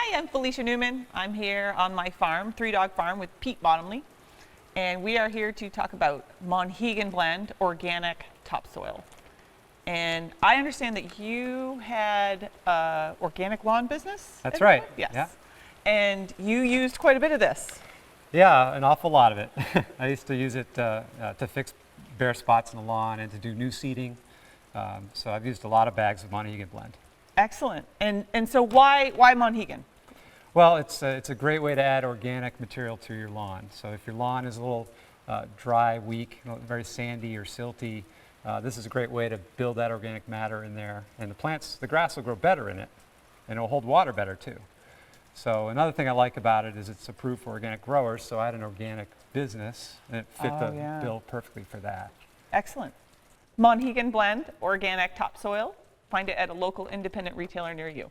Hi, I'm Felicia Newman. I'm here on my farm, 3-dog farm with Pete Bottomley. And we are here to talk about Monhegan Blend organic topsoil. And I understand that you had an organic lawn business? That's right. Yes. Yeah. And you used quite a bit of this. Yeah, an awful lot of it. I used to use it to fix bare spots in the lawn and to do new seeding. So I've used a lot of bags of Monhegan Blend. Excellent. And so why Monhegan? Well, it's a great way to add organic material to your lawn. So if your lawn is a little dry, weak, very sandy or silty, this is a great way to build that organic matter in there. And the grass will grow better in it, and it'll hold water better too. So another thing I like about it is it's approved for organic growers, so I had an organic business, and it fit the bill perfectly for that. Excellent. Monhegan Blend, organic topsoil. Find it at a local independent retailer near you.